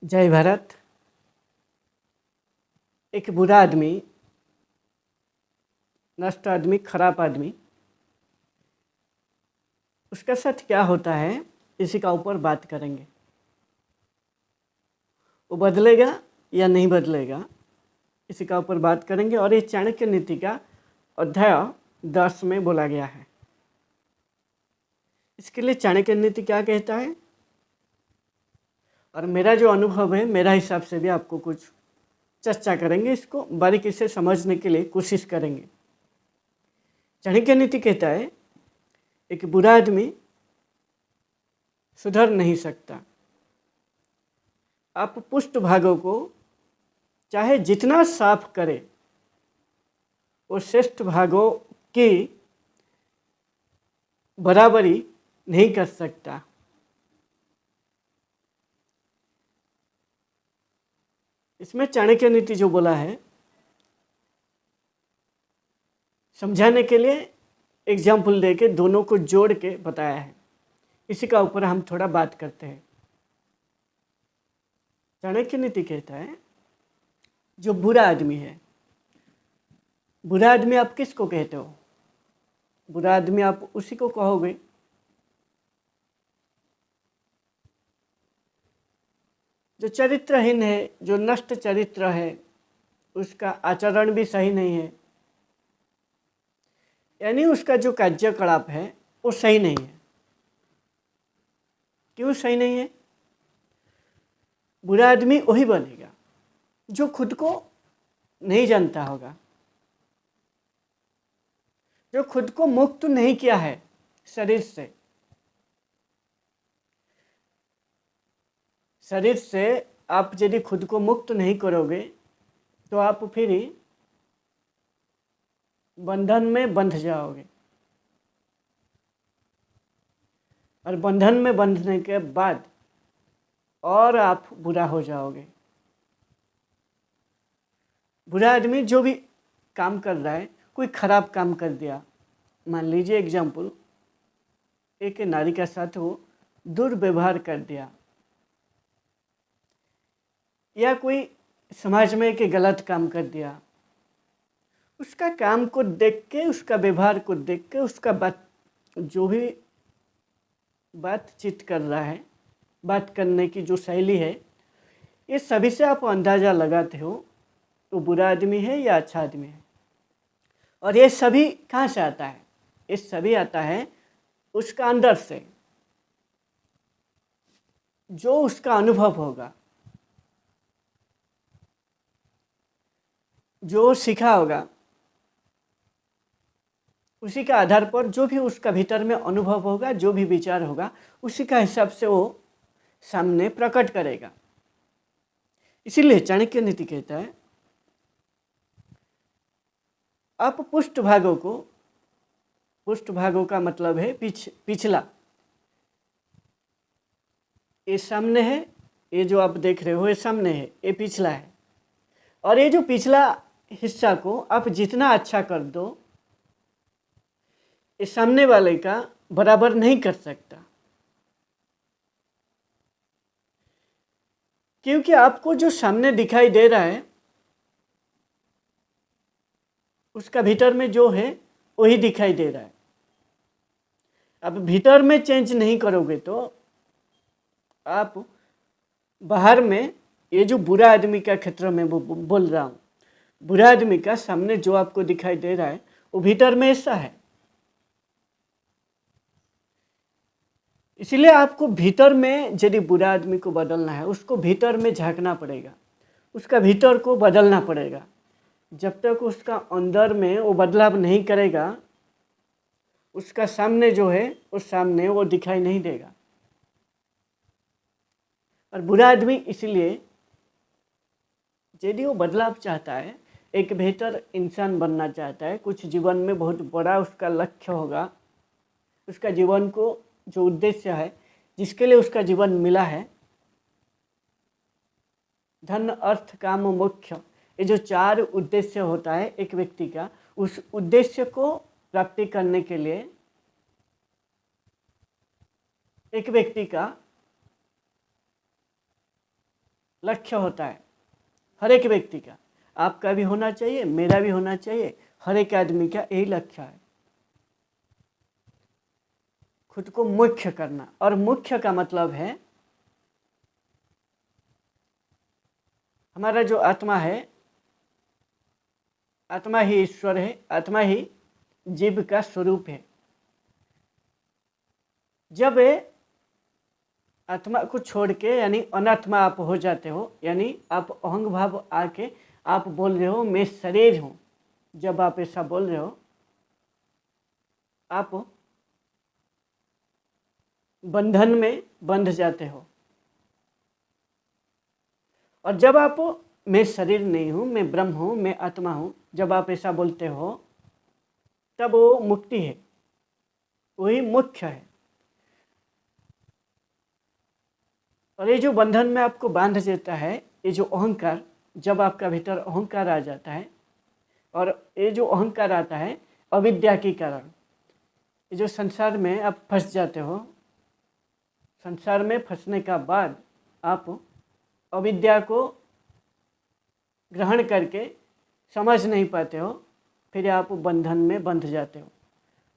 जय भारत। एक बुरा आदमी, नष्ट आदमी, खराब आदमी, उसका साथ क्या होता है इसी का ऊपर बात करेंगे। वो बदलेगा या नहीं बदलेगा इसी का ऊपर बात करेंगे। और ये चाणक्य नीति का अध्याय 10 में बोला गया है। इसके लिए चाणक्य नीति क्या कहता है और मेरा जो अनुभव है, मेरा हिसाब से भी आपको कुछ चर्चा करेंगे। इसको बारीकी से समझने के लिए कोशिश करेंगे। चाणक्य नीति कहता है एक बुरा आदमी सुधर नहीं सकता। आप पुष्ट भागों को चाहे जितना साफ करे, वो श्रेष्ठ भागों की बराबरी नहीं कर सकता। इसमें चाणक्य नीति जो बोला है, समझाने के लिए एग्जाम्पल देके दोनों को जोड़ के बताया है। इसी का ऊपर हम थोड़ा बात करते हैं। चाणक्य नीति कहता है जो बुरा आदमी है, बुरा आदमी आप किसको कहते हो? बुरा आदमी आप उसी को कहोगे जो चरित्रहीन है, जो नष्ट चरित्र है, उसका आचरण भी सही नहीं है, यानी उसका जो कार्यकलाप है वो सही नहीं है। क्यों सही नहीं है? बुरा आदमी वही बनेगा जो खुद को नहीं जानता होगा, जो खुद को मुक्त नहीं किया है शरीर से। शरीर से आप यदि खुद को मुक्त नहीं करोगे तो आप फिर ही बंधन में बंध जाओगे, और बंधन में बंधने के बाद और आप बुरा हो जाओगे। बुरा आदमी जो भी काम कर रहा है, कोई खराब काम कर दिया, मान लीजिए एग्जाम्पल, एक नारी के साथ वो दुर्व्यवहार कर दिया, या कोई समाज में एक गलत काम कर दिया, उसका काम को देख के, उसका व्यवहार को देख के, उसका बात जो भी बातचीत कर रहा है, बात करने की जो शैली है, ये सभी से आप अंदाज़ा लगाते हो तो बुरा आदमी है या अच्छा आदमी है। और ये सभी कहाँ से आता है? ये सभी आता है उसका अंदर से, जो उसका अनुभव होगा, जो सीखा होगा, उसी के आधार पर जो भी उसका भीतर में अनुभव होगा, जो भी विचार होगा, उसी का हिसाब से वो सामने प्रकट करेगा। इसीलिए चाणक्य नीति कहता है आप पुष्ट भागों को, पुष्ट भागों का मतलब है पिछला, ये सामने है, ये जो आप देख रहे हो ये सामने है, ये पिछला है। और ये जो पिछला हिस्सा को आप जितना अच्छा कर दो, ये सामने वाले का बराबर नहीं कर सकता। क्योंकि आपको जो सामने दिखाई दे रहा है, उसका भीतर में जो है वही दिखाई दे रहा है। अब भीतर में चेंज नहीं करोगे तो आप बाहर में, ये जो बुरा आदमी का क्षेत्र में बोल रहा हूँ, बुरा आदमी का सामने जो आपको दिखाई दे रहा है वो भीतर में ऐसा है। इसलिए आपको भीतर में यदि बुरा आदमी को बदलना है, उसको भीतर में झांकना पड़ेगा, उसका भीतर को बदलना पड़ेगा। जब तक उसका अंदर में वो बदलाव नहीं करेगा, उसका सामने जो है उस सामने वो दिखाई नहीं देगा। और बुरा आदमी इसलिए यदि वो बदलाव चाहता है, एक बेहतर इंसान बनना चाहता है, कुछ जीवन में बहुत बड़ा उसका लक्ष्य होगा, उसका जीवन को जो उद्देश्य है, जिसके लिए उसका जीवन मिला है, धन अर्थ काम मोक्ष, ये जो 4 उद्देश्य होता है एक व्यक्ति का, उस उद्देश्य को प्राप्ति करने के लिए एक व्यक्ति का लक्ष्य होता है हर एक व्यक्ति का। आपका भी होना चाहिए, मेरा भी होना चाहिए, हर एक आदमी का यही लक्ष्य है, खुद को मुख्य करना। और मुख्य का मतलब है हमारा जो आत्मा है, आत्मा ही ईश्वर है, आत्मा ही जीव का स्वरूप है। जब आत्मा को छोड़ के यानी अनात्मा आप हो जाते हो, यानी आप अहंग भाव आके आप बोल रहे हो मैं शरीर हूँ, जब आप ऐसा बोल रहे हो आप बंधन में बंध जाते हो। और जब आप मैं शरीर नहीं हूँ, मैं ब्रह्म हूँ, मैं आत्मा हूँ, जब आप ऐसा बोलते हो तब वो मुक्ति है, वही मुख्य है। और ये जो बंधन में आपको बांध देता है, ये जो अहंकार, जब आपका भीतर अहंकार आ जाता है, और ये जो अहंकार आता है अविद्या के कारण, ये जो संसार में आप फंस जाते हो, संसार में फंसने का बाद आप अविद्या को ग्रहण करके समझ नहीं पाते हो, फिर आप बंधन में बंध जाते हो।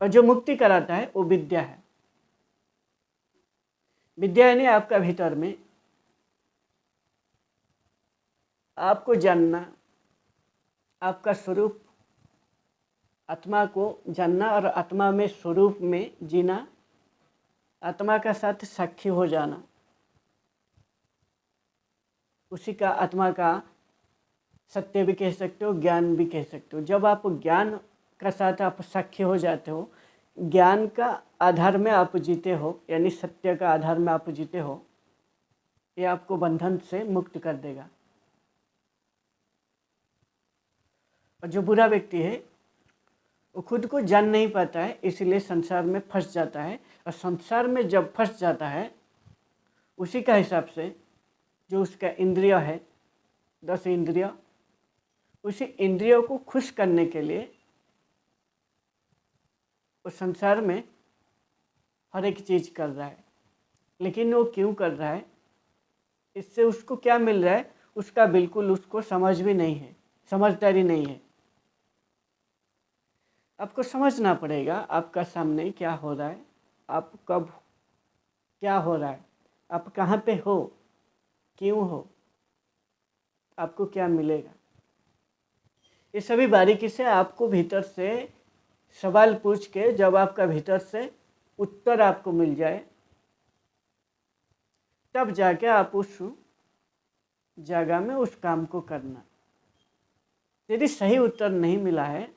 और जो मुक्ति कराता है वो विद्या है। विद्या यानी आपका भीतर में आपको जानना, आपका स्वरूप, आत्मा को जानना और आत्मा में स्वरूप में जीना, आत्मा का साथ साक्षी हो जाना, उसी का आत्मा का सत्य भी कह सकते हो, ज्ञान भी कह सकते हो। जब आप ज्ञान का साथ आप साक्षी हो जाते हो, ज्ञान का आधार में आप जीते हो, यानी सत्य का आधार में आप जीते हो, ये आपको बंधन से मुक्त कर देगा। और जो बुरा व्यक्ति है वो खुद को जान नहीं पाता है, इसलिए संसार में फंस जाता है। और संसार में जब फंस जाता है, उसी का हिसाब से जो उसका इंद्रिय है, 10 इंद्रिय, उसी इंद्रियों को खुश करने के लिए वो संसार में हर एक चीज़ कर रहा है। लेकिन वो क्यों कर रहा है, इससे उसको क्या मिल रहा है, उसका बिल्कुल उसको समझ भी नहीं है, समझदारी नहीं है। आपको समझना पड़ेगा आपका सामने क्या हो रहा है, आप कब क्या हो रहा है, आप कहाँ पे हो, क्यों हो, आपको क्या मिलेगा। ये सभी बारीकी से आपको भीतर से सवाल पूछ के जब आपका भीतर से उत्तर आपको मिल जाए, तब जाके आप उस जगह में उस काम को करना। यदि सही उत्तर नहीं मिला है,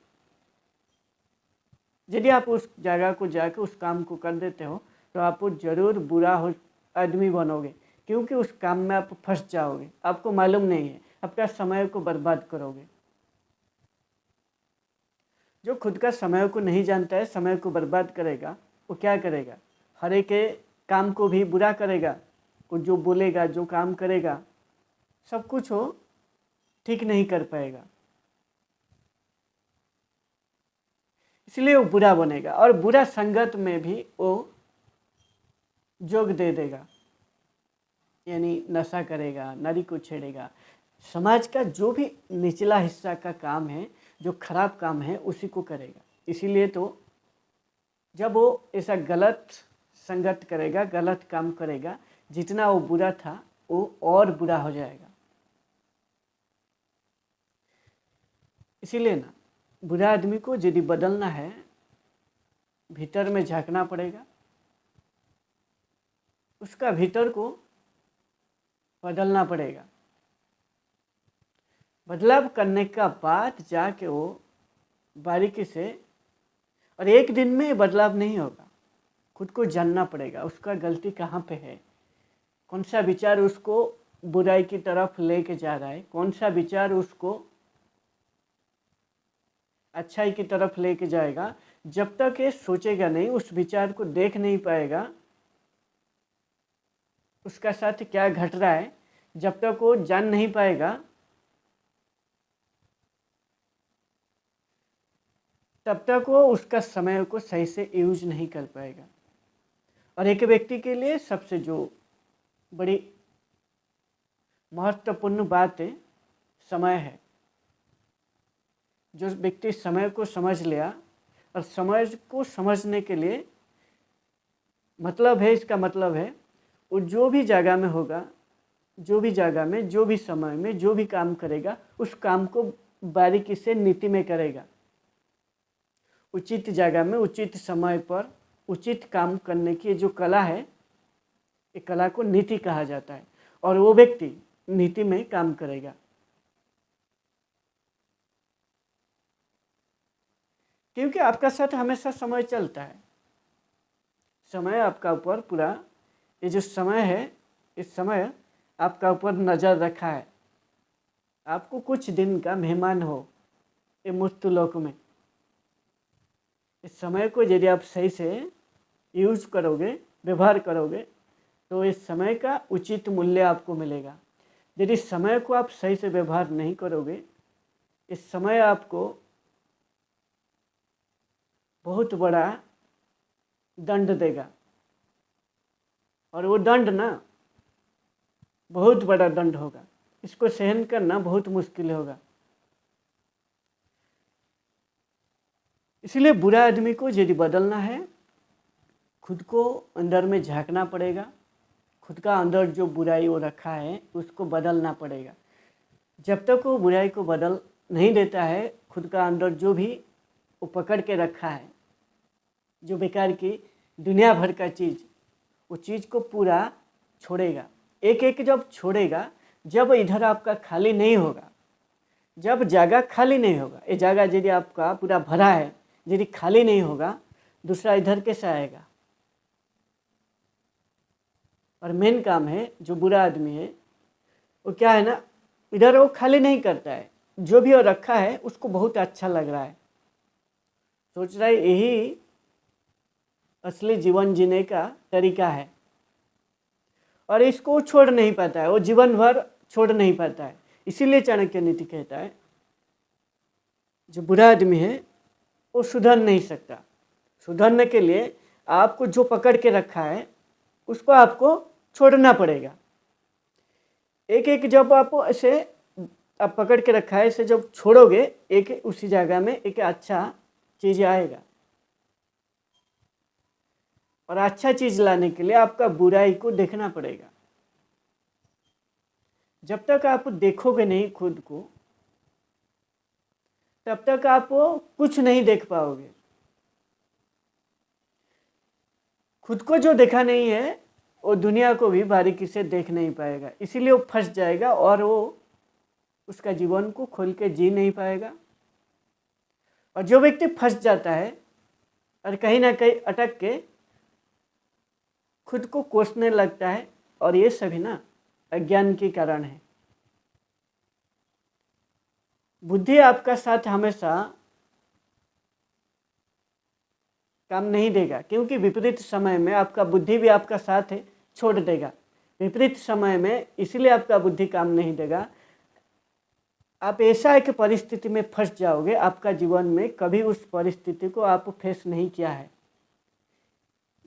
यदि आप उस जगह को जाके उस काम को कर देते हो, तो आप जरूर बुरा हो आदमी बनोगे, क्योंकि उस काम में आप फंस जाओगे, आपको मालूम नहीं है, आपका समय को बर्बाद करोगे। जो खुद का समय को नहीं जानता है, समय को बर्बाद करेगा, वो क्या करेगा, हर एक के काम को भी बुरा करेगा, वो जो बोलेगा, जो काम करेगा, सब कुछ वो ठीक नहीं कर पाएगा, इसलिए वो बुरा बनेगा। और बुरा संगत में भी वो जोग दे देगा, यानी नशा करेगा, नारी को छेड़ेगा। समाज का जो भी निचला हिस्सा का काम है, जो खराब काम है, उसी को करेगा। इसीलिए तो जब वो ऐसा गलत संगत करेगा, गलत काम करेगा, जितना वो बुरा था वो और बुरा हो जाएगा। इसीलिए ना, बुरा आदमी को यदि बदलना है, भीतर में झांकना पड़ेगा, उसका भीतर को बदलना पड़ेगा। बदलाव करने का बाद जाके वो बारीकी से, और एक दिन में बदलाव नहीं होगा, खुद को जानना पड़ेगा उसका गलती कहाँ पे है, कौन सा विचार उसको बुराई की तरफ लेके जा रहा है, कौन सा विचार उसको अच्छाई की तरफ लेके जाएगा। जब तक ये सोचेगा नहीं, उस विचार को देख नहीं पाएगा, उसका साथ क्या घट रहा है, जब तक वो जान नहीं पाएगा, तब तक वो उसका समय को सही से यूज नहीं कर पाएगा। और एक व्यक्ति के लिए सबसे जो बड़ी महत्वपूर्ण बात समय है। जो व्यक्ति समय को समझ लिया, और समय को समझने के लिए मतलब है, इसका मतलब है वो जो भी जगह में होगा, जो भी जगह में, जो भी समय में, जो भी काम करेगा, उस काम को बारीकी से नीति में करेगा। उचित जगह में, उचित समय पर उचित काम करने की जो कला है, ये कला को नीति कहा जाता है। और वो व्यक्ति नीति में काम करेगा। क्योंकि आपका साथ हमेशा समय चलता है। समय आपका ऊपर पूरा, ये जो समय है, इस समय आपका ऊपर नज़र रखा है। आपको कुछ दिन का मेहमान हो ये मृत्युलोक में। इस समय को यदि आप सही से यूज करोगे, व्यवहार करोगे, तो इस समय का उचित मूल्य आपको मिलेगा। यदि समय को आप सही से व्यवहार नहीं करोगे, इस समय आपको बहुत बड़ा दंड देगा। और वो दंड ना बहुत बड़ा दंड होगा, इसको सहन करना बहुत मुश्किल होगा। इसलिए बुरा आदमी को यदि बदलना है, खुद को अंदर में झांकना पड़ेगा। खुद का अंदर जो बुराई वो रखा है उसको बदलना पड़ेगा। जब तक वो बुराई को बदल नहीं देता है, खुद का अंदर जो भी वो पकड़ के रखा है, जो बेकार की दुनिया भर का चीज़, वो चीज़ को पूरा छोड़ेगा। एक एक जब छोड़ेगा, जब इधर आपका खाली नहीं होगा, जब जगह खाली नहीं होगा, ये जगह यदि आपका पूरा भरा है, यदि खाली नहीं होगा, दूसरा इधर कैसे आएगा। और मेन काम है, जो बुरा आदमी है वो क्या है ना, इधर वो खाली नहीं करता है, जो भी वो रखा है उसको बहुत अच्छा लग रहा है, सोच रहा है यही असली जीवन जीने का तरीका है। और इसको छोड़ नहीं पाता है, वो जीवन भर छोड़ नहीं पाता है। इसीलिए चाणक्य नीति कहता है, जो बुरा आदमी है वो सुधर नहीं सकता। सुधरने के लिए आपको जो पकड़ के रखा है उसको आपको छोड़ना पड़ेगा। एक एक जब आप ऐसे आप पकड़ के रखा है, इसे जब छोड़ोगे, एक उसी जगह में एक अच्छा चीज़ आएगा। और अच्छा चीज़ लाने के लिए आपका बुराई को देखना पड़ेगा। जब तक आप देखोगे नहीं खुद को, तब तक आप कुछ नहीं देख पाओगे। खुद को जो देखा नहीं है वो दुनिया को भी बारीकी से देख नहीं पाएगा। इसीलिए वो फंस जाएगा और वो उसका जीवन को खोल के जी नहीं पाएगा। और जो व्यक्ति फंस जाता है और कहीं ना कहीं अटक के खुद को कोसने लगता है, और ये सभी ना अज्ञान के कारण है। बुद्धि आपका साथ हमेशा काम नहीं देगा, क्योंकि विपरीत समय में आपका बुद्धि भी आपका साथ छोड़ देगा। विपरीत समय में इसलिए आपका बुद्धि काम नहीं देगा, आप ऐसा एक परिस्थिति में फंस जाओगे, आपका जीवन में कभी उस परिस्थिति को आप फेस नहीं किया है,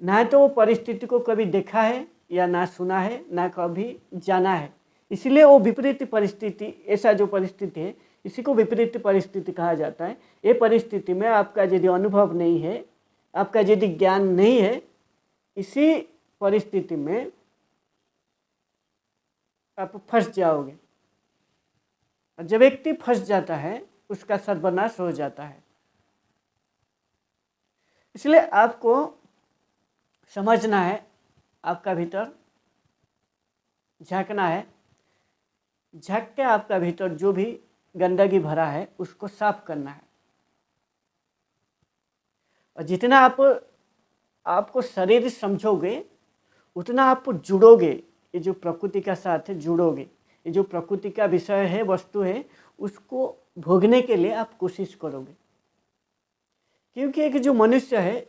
ना तो वो परिस्थिति को कभी देखा है या ना सुना है, ना कभी जाना है। इसलिए वो विपरीत परिस्थिति, ऐसा जो परिस्थिति है, इसी को विपरीत परिस्थिति कहा जाता है। ये परिस्थिति में आपका यदि अनुभव नहीं है, आपका यदि ज्ञान नहीं है, इसी परिस्थिति में आप फंस जाओगे। और जब व्यक्ति फंस जाता है उसका सर्वनाश हो जाता है। इसलिए आपको समझना है, आपका भीतर झांकना है, झांक के आपका भीतर जो भी गंदगी भरा है उसको साफ करना है। और जितना आपको शरीर समझोगे, उतना आप जुड़ोगे, ये जो प्रकृति का साथ जुड़ोगे। ये जो प्रकृति का विषय है, वस्तु है, उसको भोगने के लिए आप कोशिश करोगे। क्योंकि एक जो मनुष्य है,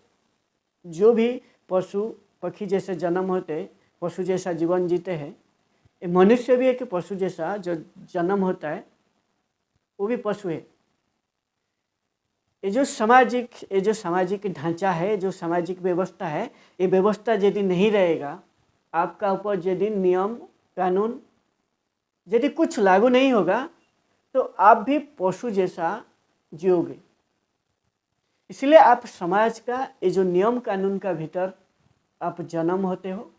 जो भी पशु पक्षी जैसे जन्म होते, पशु जैसा जीवन जीते हैं, ये मनुष्य भी एक पशु जैसा जो जन्म होता है, वो भी पशु है। ये जो सामाजिक ढांचा है, जो सामाजिक व्यवस्था है, ये व्यवस्था यदि नहीं रहेगा, आपका ऊपर यदि नियम कानून यदि कुछ लागू नहीं होगा तो आप भी पशु जैसा जियोगे। इसलिए आप समाज का ये जो नियम कानून का भीतर आप जन्म होते हो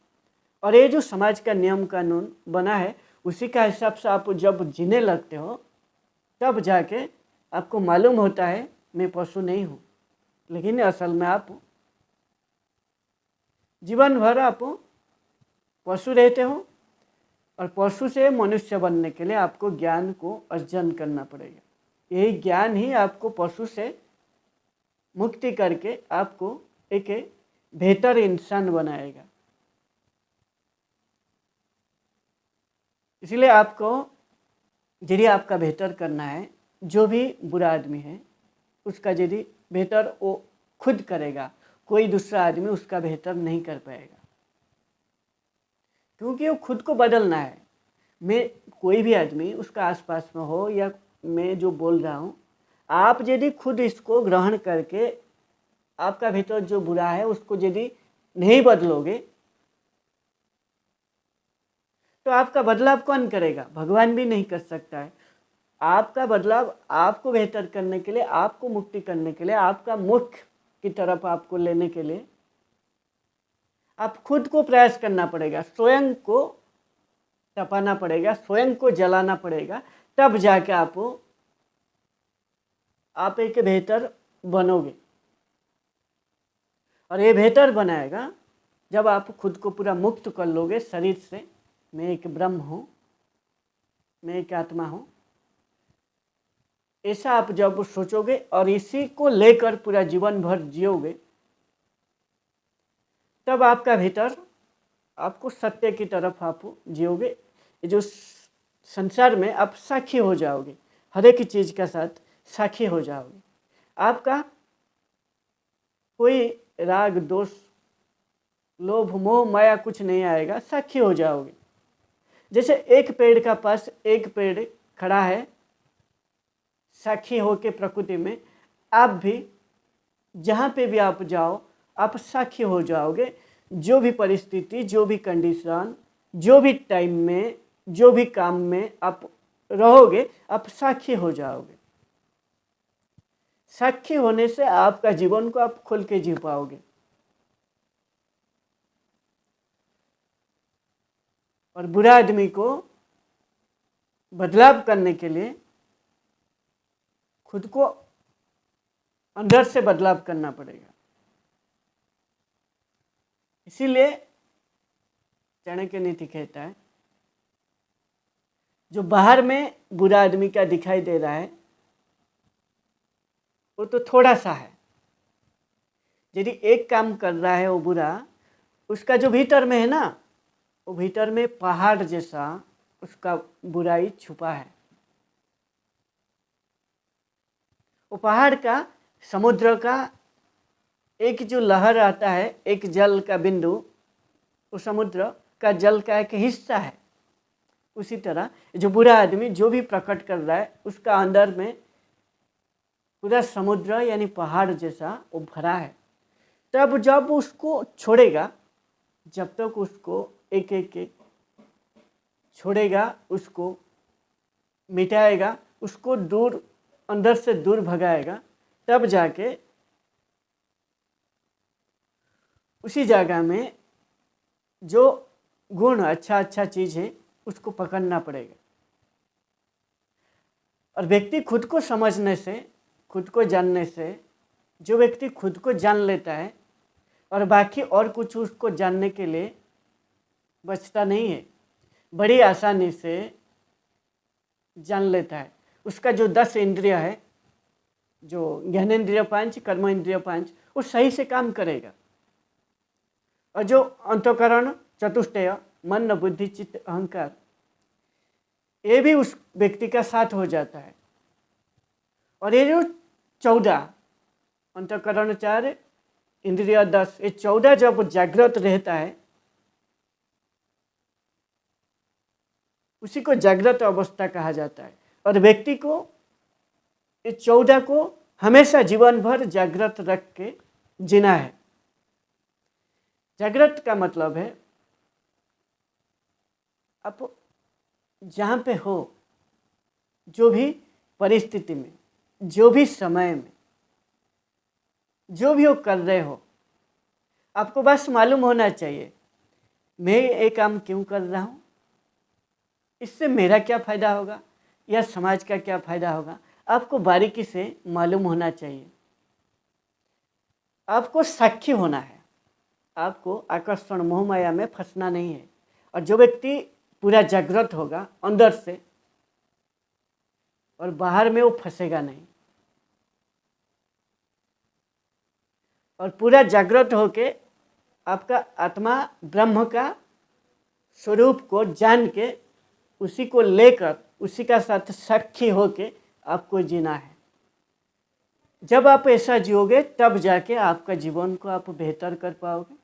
और ये जो समाज का नियम कानून बना है उसी का हिसाब से आप जब जीने लगते हो तब जाके आपको मालूम होता है मैं पशु नहीं हूँ, लेकिन असल में आप जीवन भर आप पशु रहते हो और पशु से मनुष्य बनने के लिए आपको ज्ञान को अर्जन करना पड़ेगा। यही ज्ञान ही आपको पशु से मुक्ति करके आपको एक बेहतर इंसान बनाएगा। इसलिए आपको यदि आपका बेहतर करना है, जो भी बुरा आदमी है उसका यदि बेहतर वो खुद करेगा, कोई दूसरा आदमी उसका बेहतर नहीं कर पाएगा, क्योंकि वो खुद को बदलना है। मैं कोई भी आदमी उसका आसपास में हो या मैं जो बोल रहा हूँ, आप यदि खुद इसको ग्रहण करके आपका भीतर जो बुरा है उसको यदि नहीं बदलोगे तो आपका बदलाव कौन करेगा? भगवान भी नहीं कर सकता है। आपका बदलाव आपको बेहतर करने के लिए, आपको मुक्ति करने के लिए, आपका मुख्य की तरफ आपको लेने के लिए आप खुद को प्रयास करना पड़ेगा, स्वयं को तपाना पड़ेगा, स्वयं को जलाना पड़ेगा, तब जाके आप एक बेहतर बनोगे। और ये बेहतर बनाएगा जब आप खुद को पूरा मुक्त कर लोगे शरीर से। मैं एक ब्रह्म हूँ, मैं एक आत्मा हूँ, ऐसा आप जब सोचोगे और इसी को लेकर पूरा जीवन भर जियोगे तब आपका भीतर आपको सत्य की तरफ आप जियोगे। ये जो संसार में आप साक्षी हो जाओगे, हर एक चीज़ का साथ साक्षी हो जाओगे। आपका कोई राग दोष लोभ मोह माया कुछ नहीं आएगा, साक्षी हो जाओगे। जैसे एक पेड़ का पास एक पेड़ खड़ा है, साक्षी होके प्रकृति में, आप भी जहाँ पे भी आप जाओ आप साक्षी हो जाओगे। जो भी परिस्थिति, जो भी कंडीशन, जो भी टाइम में, जो भी काम में आप रहोगे आप साक्षी हो जाओगे। साक्षी होने से आपका जीवन को आप खुल के जी पाओगे। और बुरा आदमी को बदलाव करने के लिए खुद को अंदर से बदलाव करना पड़ेगा। इसीलिए चाणक्य नीति कहता है जो बाहर में बुरा आदमी का दिखाई दे रहा है वो तो थोड़ा सा है। यदि एक काम कर रहा है वो बुरा, उसका जो भीतर में है ना, वो भीतर में पहाड़ जैसा उसका बुराई छुपा है। वो पहाड़ का, समुद्र का एक जो लहर आता है, एक जल का बिंदु, वो समुद्र का जल का एक हिस्सा है। उसी तरह जो बुरा आदमी जो भी प्रकट कर रहा है उसका अंदर में पूरा समुद्र यानी पहाड़ जैसा वो भरा है। तब जब उसको छोड़ेगा, जब तक उसको एक एक छोड़ेगा, उसको मिटाएगा, उसको दूर अंदर से दूर भगाएगा, तब जाके उसी जगह में जो गुण अच्छा चीज़ है उसको पकड़ना पड़ेगा। और व्यक्ति खुद को समझने से, खुद को जानने से, जो व्यक्ति खुद को जान लेता है और बाकी और कुछ उसको जानने के लिए बचता नहीं है, बड़ी आसानी से जान लेता है। उसका जो 10 इंद्रिय है, जो ज्ञानेंद्रिय 5, कर्म इंद्रिय 5, वो सही से काम करेगा। और जो अंतःकरण चतुष्टय, मन बुद्धि चित्त अहंकार, ये भी उस व्यक्ति का साथ हो जाता है। और ये जो 14 अंतःकरण 4, इंद्रिय 10, ये 14 जब जागृत रहता है उसी को जागृत अवस्था कहा जाता है। और व्यक्ति को ये 14 को हमेशा जीवन भर जागृत रख के जीना है। जागृत का मतलब है आप जहाँ पे हो, जो भी परिस्थिति में, जो भी समय में, जो भी वो कर रहे हो, आपको बस मालूम होना चाहिए मैं ये काम क्यों कर रहा हूँ, इससे मेरा क्या फ़ायदा होगा या समाज का क्या फ़ायदा होगा। आपको बारीकी से मालूम होना चाहिए। आपको साक्षी होना है, आपको आकर्षण मोह माया में फंसना नहीं है। और जो व्यक्ति पूरा जागृत होगा अंदर से और बाहर में, वो फंसेगा नहीं। और पूरा जागृत होके आपका आत्मा ब्रह्म का स्वरूप को जान के, उसी को लेकर, उसी का साथ साक्षी होके आपको जीना है। जब आप ऐसा जियोगे तब जाके आपका जीवन को आप बेहतर कर पाओगे।